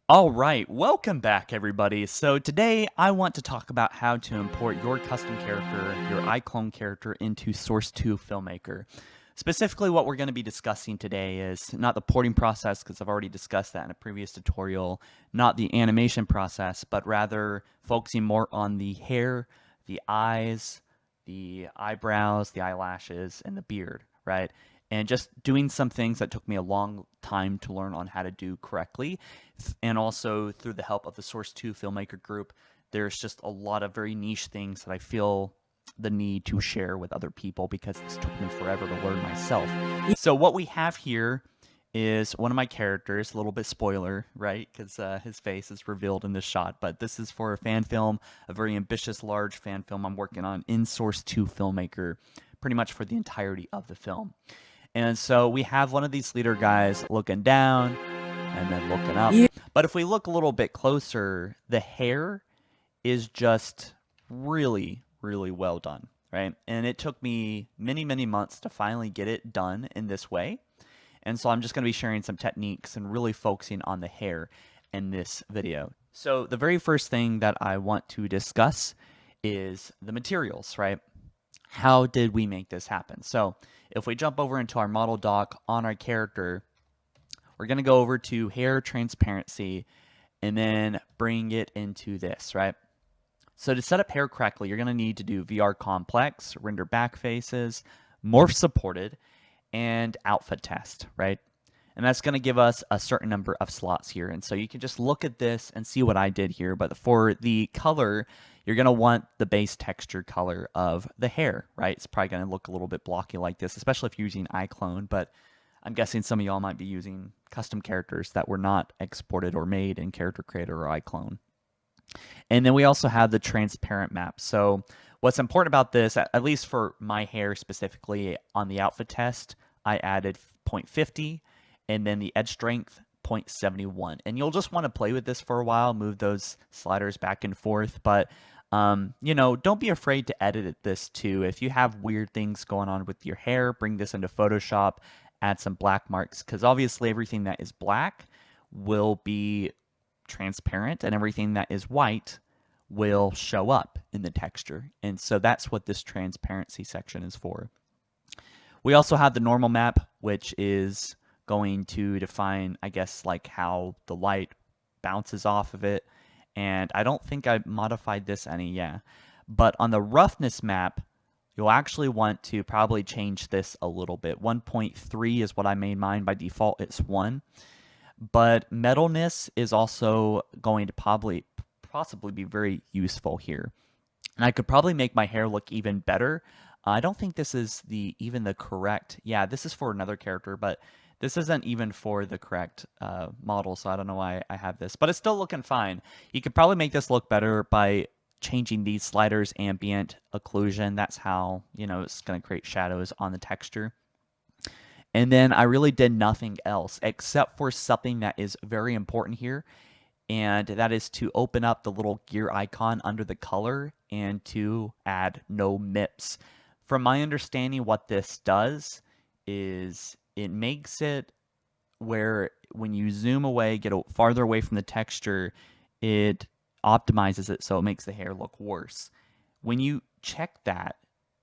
All right, welcome back, everybody. So today I want to talk about how to import your custom character, your iClone character, into Source 2 Filmmaker. Specifically, what we're going to be discussing today is not the porting process, because I've already discussed that in a previous tutorial, not the animation process, but rather focusing more on the hair, the eyes, the eyebrows, the eyelashes, and the beard, right? And just doing some things that took me a long time to learn on how to do correctly. And also through the help of the Source 2 filmmaker group, there's just a lot of very niche things that I feel the need to share with other people because this took me forever to learn myself. So what we have here is one of my characters, a little bit spoiler, right? Because his face is revealed in this shot. But this is for a fan film, a very ambitious, large fan film I'm working on in Source 2 Filmmaker, pretty much for the entirety of the film. And so we have one of these leader guys looking down and then looking up. Yeah. But if we look a little bit closer, the hair is just really, really well done, right? And it took me many, many months to finally get it done in this way. And so I'm just going to be sharing some techniques and really focusing on the hair in this video. So the very first thing that I want to discuss is the materials, right? How did we make this happen? So if we jump over into our model doc on our character, we're going to go over to hair transparency and then bring it into this, right? So to set up hair correctly, you're going to need to do VR complex, render back faces, morph supported, and outfit test, right? And that's going to give us a certain number of slots here. And so you can just look at this and see what I did here. But for the color, you're going to want the base texture color of the hair, right? It's probably going to look a little bit blocky like this, especially if you're using iClone. But I'm guessing some of y'all might be using custom characters that were not exported or made in Character Creator or iClone. And then we also have the transparent map. So what's important about this, at least for my hair specifically on the outfit test, I added 0.50 and then the edge strength 0.71. And you'll just want to play with this for a while, move those sliders back and forth. But don't be afraid to edit this too. If you have weird things going on with your hair, bring this into Photoshop, add some black marks, because obviously everything that is black will be transparent and everything that is white will show up in the texture. And so that's what this transparency section is for. We also have the normal map, which is going to define, I guess, like how the light bounces off of it. And I don't think I modified this any, yeah. But on the roughness map, you'll actually want to probably change this a little bit. 1.3 is what I made mine. By default, it's 1. But metalness is also going to possibly be very useful here. And I could probably make my hair look even better. I don't think this is even the correct. Yeah, this is for another character, but this isn't even for the correct model, so I don't know why I have this. But it's still looking fine. You could probably make this look better by changing these sliders ambient occlusion. That's how, it's going to create shadows on the texture. And then I really did nothing else except for something that is very important here, and that is to open up the little gear icon under the color and to add no MIPS. From my understanding, what this does is it makes it where when you zoom away, get farther away from the texture, it optimizes it so it makes the hair look worse. When you check that,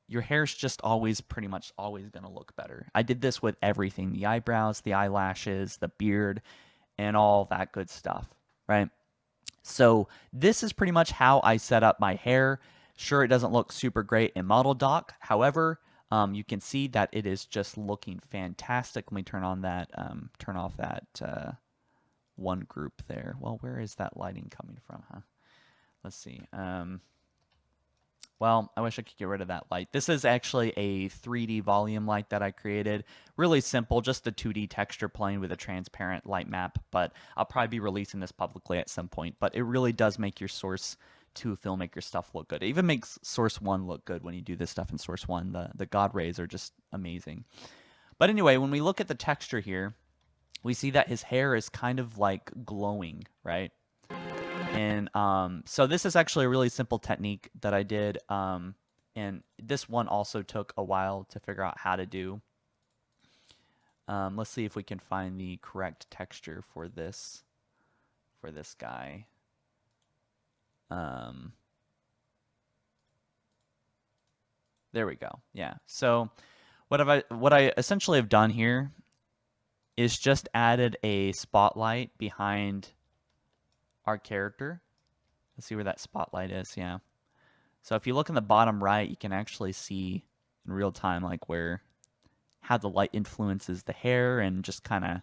your hair's just pretty much always going to look better. I did this with everything, the eyebrows, the eyelashes, the beard, and all that good stuff, right? So this is pretty much how I set up my hair. Sure, it doesn't look super great in Model Doc. However, you can see that it is just looking fantastic. Let me turn off that one group there. Well, where is that lighting coming from, huh? Let's see. Well, I wish I could get rid of that light. This is actually a 3D volume light that I created. Really simple, just a 2D texture plane with a transparent light map, but I'll probably be releasing this publicly at some point. But it really does make your Source 2 filmmaker stuff look good. It even makes Source 1 look good when you do this stuff in Source 1. The God rays are just amazing. But anyway, when we look at the texture here, we see that his hair is kind of like glowing, right? And so this is actually a really simple technique that I did. And this one also took a while to figure out how to do. Let's see if we can find the correct texture for this for this guy. There we go. Yeah. So what I essentially have done here is just added a spotlight behind our character. Let's see where that spotlight is. Yeah. So if you look in the bottom right, you can actually see in real time like how the light influences the hair and just kind of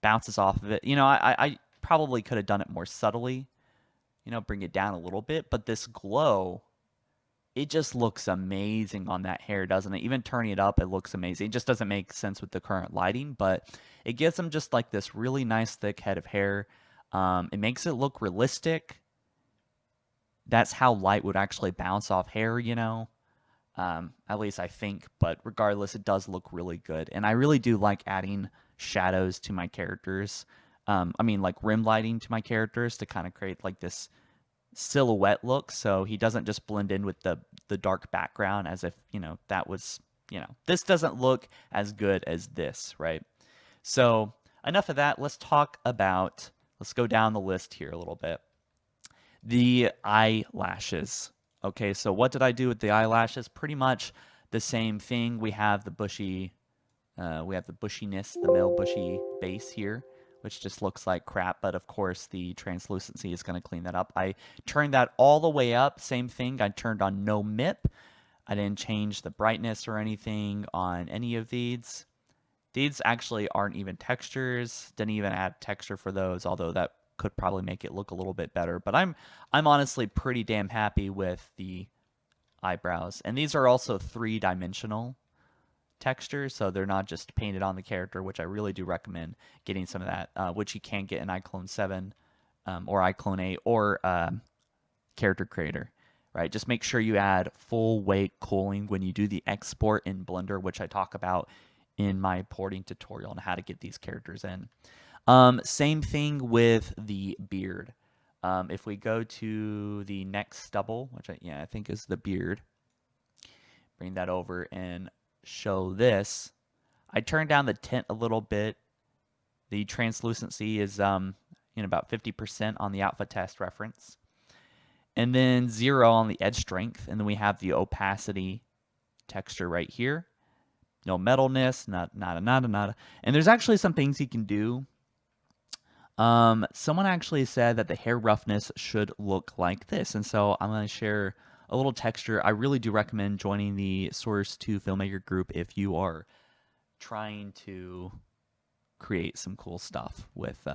bounces off of it. You know, I probably could have done it more subtly, you know, bring it down a little bit, but this glow, it just looks amazing on that hair, doesn't it? Even turning it up, it looks amazing. It just doesn't make sense with the current lighting, but it gives them just like this really nice thick head of hair. It makes it look realistic. That's how light would actually bounce off hair, you know? At least I think, but regardless, it does look really good. And I really do like adding shadows to my characters. I mean, like rim lighting to my characters to kind of create like this silhouette look, so he doesn't just blend in with the dark background as if, you know, that was, you know, this doesn't look as good as this, right? So enough of that. Let's go down the list here a little bit. The eyelashes. Okay, so what did I do with the eyelashes? Pretty much the same thing. We have the bushiness, the male bushy base here, which just looks like crap, but of course the translucency is going to clean that up. I turned that all the way up, same thing. I turned on no MIP. I didn't change the brightness or anything on any of these. These actually aren't even textures. Didn't even add texture for those, although that could probably make it look a little bit better. But I'm honestly pretty damn happy with the eyebrows. And these are also 3-dimensional textures, so they're not just painted on the character, which I really do recommend getting some of that, which you can get in iClone 7 or iClone 8 or Character Creator. Right? Just make sure you add full weight cooling when you do the export in Blender, which I talk about in my porting tutorial on how to get these characters in. Same thing with the beard. If we go to the next stubble, which I think is the beard, bring that over and show this. I turned down the tint a little bit. The translucency is about 50% on the alpha test reference. And then 0 on the edge strength. And then we have the opacity texture right here. No metalness, nada. And there's actually some things you can do. Someone actually said that the hair roughness should look like this. And so I'm going to share a little texture. I really do recommend joining the Source 2 Filmmaker group if you are trying to create some cool stuff with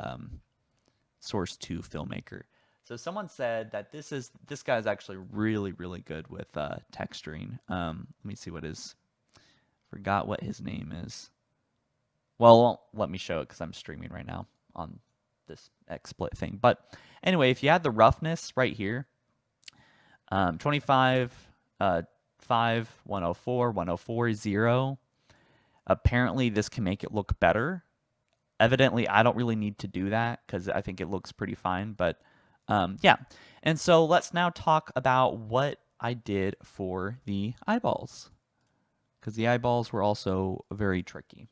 Source 2 Filmmaker. So someone said that this guy is actually really, really good with texturing. Let me see forgot what his name is. Well, let me show it because I'm streaming right now on this XSplit thing. But anyway, if you add the roughness right here, 25, 5, 104, 104, 0, apparently this can make it look better. Evidently, I don't really need to do that because I think it looks pretty fine. But yeah. And so let's now talk about what I did for the eyeballs, because the eyeballs were also very tricky.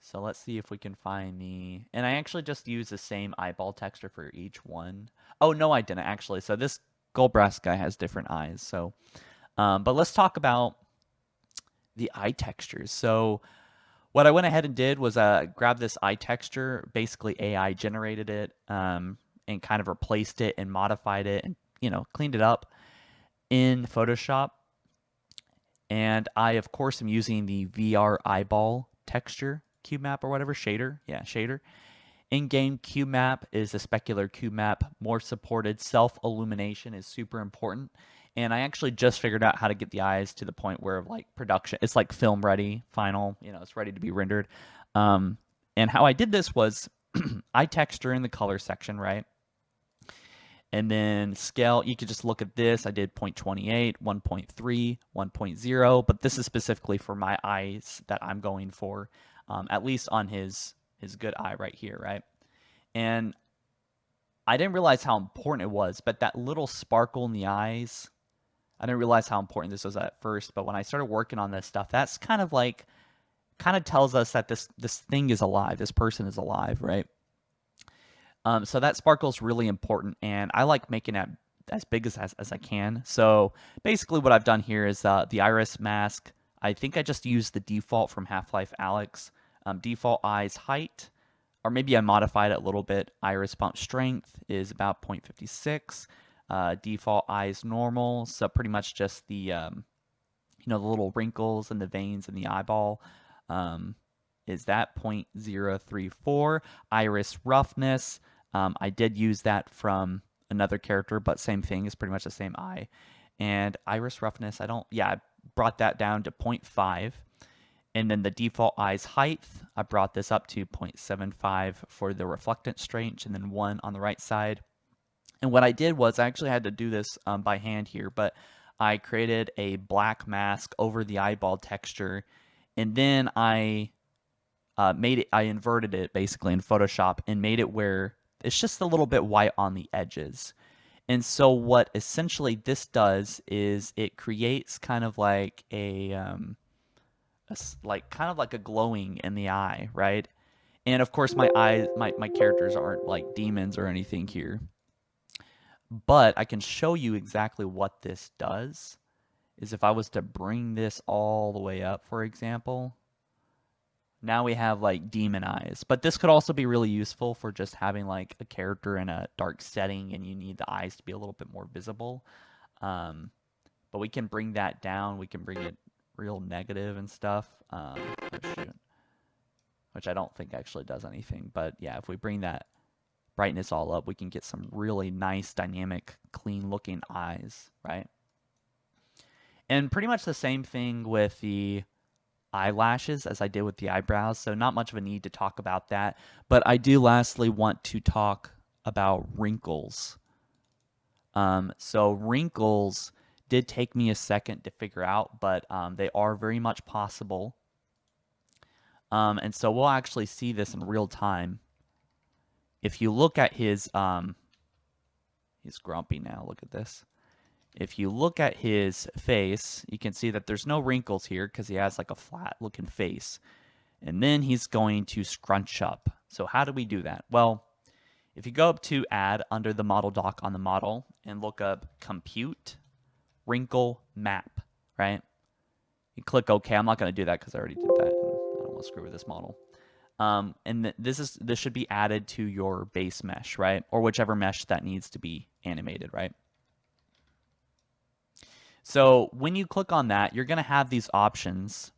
So let's see if we can find and I actually just used the same eyeball texture for each one. Oh, no, I didn't actually. So this gold brass guy has different eyes. So, but let's talk about the eye textures. So what I went ahead and did was grab this eye texture, basically AI generated it, and kind of replaced it and modified it and, cleaned it up in Photoshop. And I, of course, am using the VR eyeball texture cube map or whatever, shader. Yeah, shader. In-game cube map is a specular cube map, more supported. Self-illumination is super important. And I actually just figured out how to get the eyes to the point where like production, it's like film ready, final, it's ready to be rendered. And how I did this was eye texture in the color section, right? And then scale, you could just look at this. I did 0.28, 1.3, 1.0, but this is specifically for my eyes that I'm going for, at least on his good eye right here, right? And I didn't realize how important it was, but that little sparkle in the eyes, I didn't realize how important this was at first, but when I started working on this stuff, that's kind of tells us that this thing is alive, this person is alive, right? So that sparkle is really important, and I like making it as big as I can. So basically what I've done here is the iris mask. I think I just used the default from Half-Life Alyx. Default eyes height, or maybe I modified it a little bit. Iris bump strength is about 0.56. Default eyes normal, so pretty much just the the little wrinkles and the veins in the eyeball. Is that 0.034. Iris roughness, I did use that from another character, but same thing, is pretty much the same eye. And iris roughness, I brought that down to 0.5. And then the default eyes height, I brought this up to 0.75 for the reflectance strength, and then 1 on the right side. And what I did was, I actually had to do this by hand here, but I created a black mask over the eyeball texture, and then I I inverted it basically in Photoshop and made it where it's just a little bit white on the edges. And so what essentially this does is it creates kind of like like kind of like a glowing in the eye, right? And of course my eyes, my characters aren't like demons or anything here, but I can show you exactly what this does. Is if I was to bring this all the way up, for example, now we have like demon eyes. But this could also be really useful for just having like a character in a dark setting and you need the eyes to be a little bit more visible. But we can bring that down. We can bring it real negative and stuff. Oh shoot. Which I don't think actually does anything. But yeah, if we bring that brightness all up, we can get some really nice, dynamic, clean looking eyes, right? And pretty much the same thing with the eyelashes as I did with the eyebrows, so not much of a need to talk about that. But I do lastly want to talk about wrinkles. So wrinkles did take me a second to figure out, but they are very much possible. And so we'll actually see this in real time. If you look at his, he's grumpy now, look at this. If you look at his face, you can see that there's no wrinkles here because he has like a flat looking face. And then he's going to scrunch up. So how do we do that? Well, if you go up to add under the model dock on the model and look up compute wrinkle map, right? You click OK. I'm not going to do that because I already did that. And I don't want to screw with this model. And this should be added to your base mesh, right? Or whichever mesh that needs to be animated, right? So when you click on that, you're going to have these options,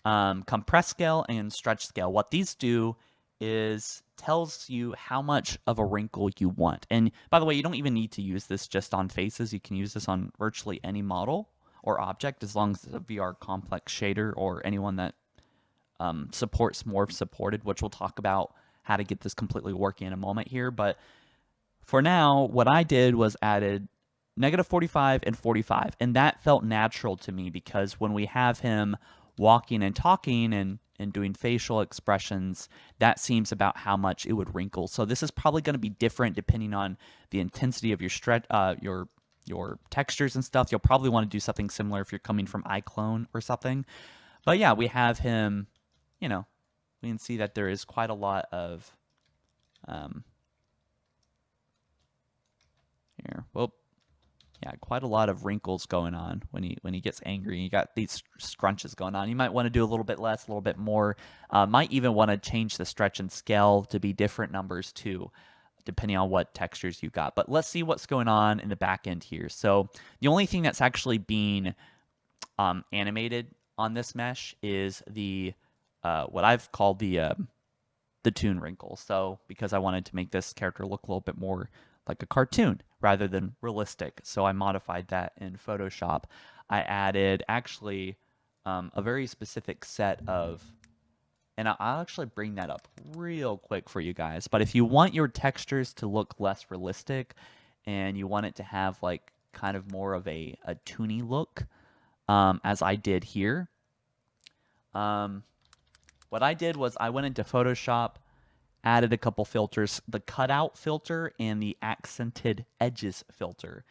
compress scale and stretch scale. What these do is tells you how much of a wrinkle you want. And by the way, you don't even need to use this just on faces. You can use this on virtually any model or object as long as it's a VR complex shader or anyone that supports morph supported, which we'll talk about how to get this completely working in a moment here. But for now, what I did was added -45 and 45, and that felt natural to me because when we have him walking and talking and doing facial expressions, that seems about how much it would wrinkle. So this is probably going to be different depending on the intensity of your your textures and stuff. You'll probably want to do something similar if you're coming from iClone or something. But yeah, we have him, we can see that there is quite a lot of here. Well, yeah, quite a lot of wrinkles going on when he gets angry. You got these scrunches going on. You might want to do a little bit less, a little bit more. Might even want to change the stretch and scale to be different numbers too, depending on what textures you got. But let's see what's going on in the back end here. So the only thing that's actually being animated on this mesh is the what I've called the toon wrinkle. So because I wanted to make this character look a little bit more like a cartoon rather than realistic. So I modified that in Photoshop. I added actually a very specific set of, and I'll actually bring that up real quick for you guys. But if you want your textures to look less realistic and you want it to have like kind of more of a toony look, as I did here, what I did was I went into Photoshop, added a couple filters, the cutout filter and the accented edges filter.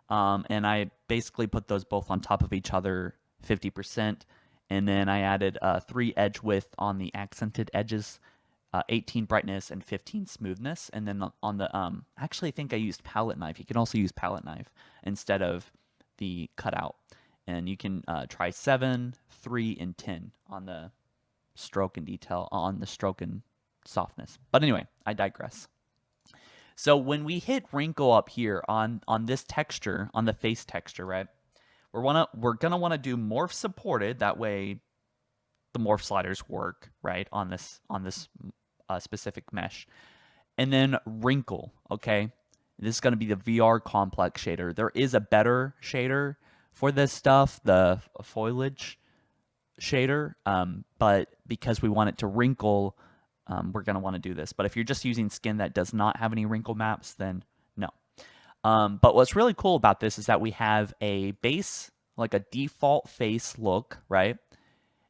And I basically put those both on top of each other 50%. And then I added 3 edge width on the accented edges 18 brightness and 15 smoothness. And then on the actually I think I used palette knife. You can also use palette knife instead of the cutout. And you can try 7, 3, and 10 on the stroke and detail, on the stroke and softness. But anyway, I digress. So when we hit wrinkle up here on this texture, on the face texture, right? We're gonna want to do morph supported. That way, the morph sliders work right on this specific mesh. And then wrinkle. Okay, this is gonna be the VR complex shader. There is a better shader for this stuff, the foliage shader, but because we want it to wrinkle, we're going to want to do this. But if you're just using skin that does not have any wrinkle maps, then no. But what's really cool about this is that we have a base, like a default face look, right?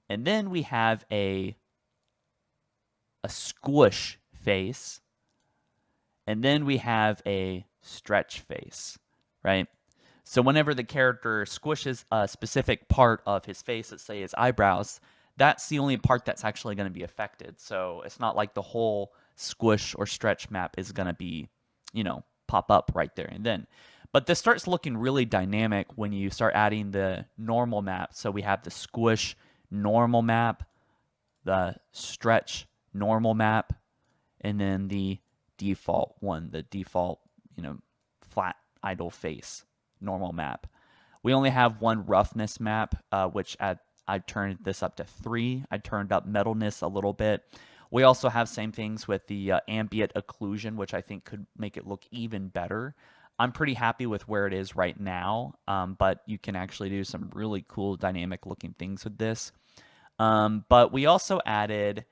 And then we have a squish face, and then we have a stretch face, right? So whenever the character squishes a specific part of his face, let's say his eyebrows, that's the only part that's actually going to be affected. So it's not like the whole squish or stretch map is going to be, pop up right there and then. But this starts looking really dynamic when you start adding the normal map. So we have the squish normal map, the stretch normal map, and then the default one, the default, flat idle face normal map. We only have one roughness map, which I turned this up to 3. I turned up metalness a little bit. We also have same things with the ambient occlusion, which I think could make it look even better. I'm pretty happy with where it is right now, but you can actually do some really cool dynamic looking things with this. But we also added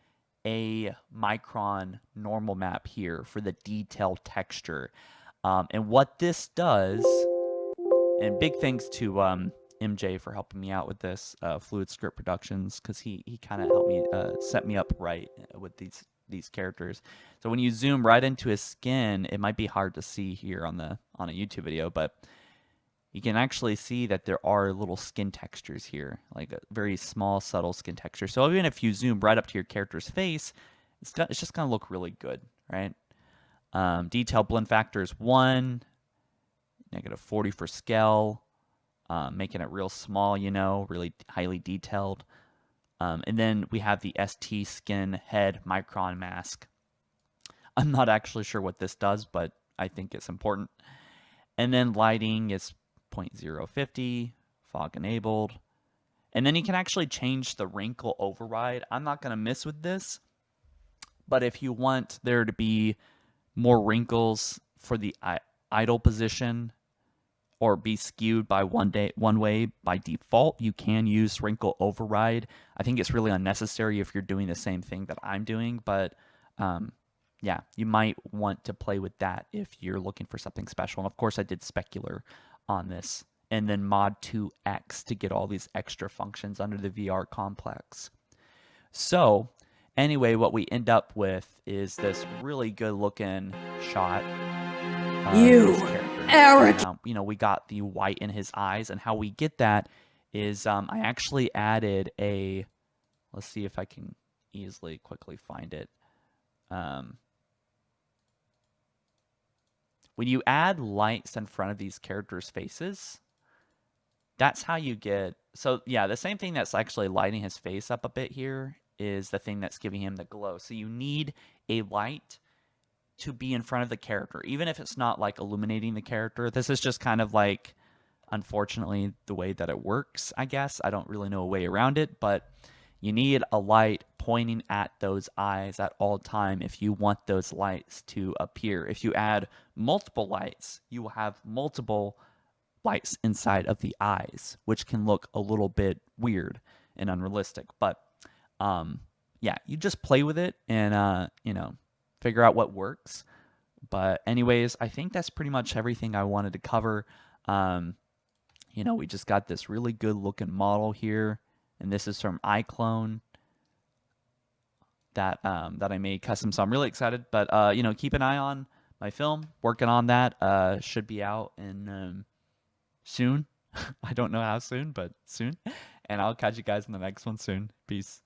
a micron normal map here for the detail texture. And what this does, and big thanks to MJ for helping me out with this, Fluid Script Productions, because he kind of helped me set me up right with these characters. So when you zoom right into his skin, it might be hard to see here on a YouTube video, but you can actually see that there are little skin textures here, like a very small, subtle skin texture. So even if you zoom right up to your character's face, it's just going to look really good, right? Detail blend factor is 1, -40 for scale, making it real small, really highly detailed. And then we have the ST skin head micron mask. I'm not actually sure what this does, but I think it's important. And then lighting is 0.050, fog enabled. And then you can actually change the wrinkle override. I'm not going to mess with this, but if you want there to be more wrinkles for the idle position, or be skewed by one way by default, you can use wrinkle override. I think it's really unnecessary if you're doing the same thing that I'm doing, but yeah, you might want to play with that if you're looking for something special. And of course, I did specular on this, and then mod 2x to get all these extra functions under the VR complex. So anyway, what we end up with is this really good looking shot. You, Eric. We got the white in his eyes, and how we get that is I actually added a. Let's see if I can quickly find it. When you add lights in front of these characters' faces, that's how you get. So yeah, the same thing that's actually lighting his face up a bit here is the thing that's giving him the glow. So you need a light to be in front of the character, even if it's not like illuminating the character. This is just kind of like, unfortunately, the way that it works, I guess. I don't really know a way around it, but you need a light pointing at those eyes at all time if you want those lights to appear. If you add multiple lights, you will have multiple lights inside of the eyes, which can look a little bit weird and unrealistic. But yeah, you just play with it and figure out what works. But anyways, I think that's pretty much everything I wanted to cover. We just got this really good looking model here, and this is from iClone that I made custom. So I'm really excited. But keep an eye on my film. Working on that. Should be out in soon. I don't know how soon, but soon. And I'll catch you guys in the next one soon. Peace.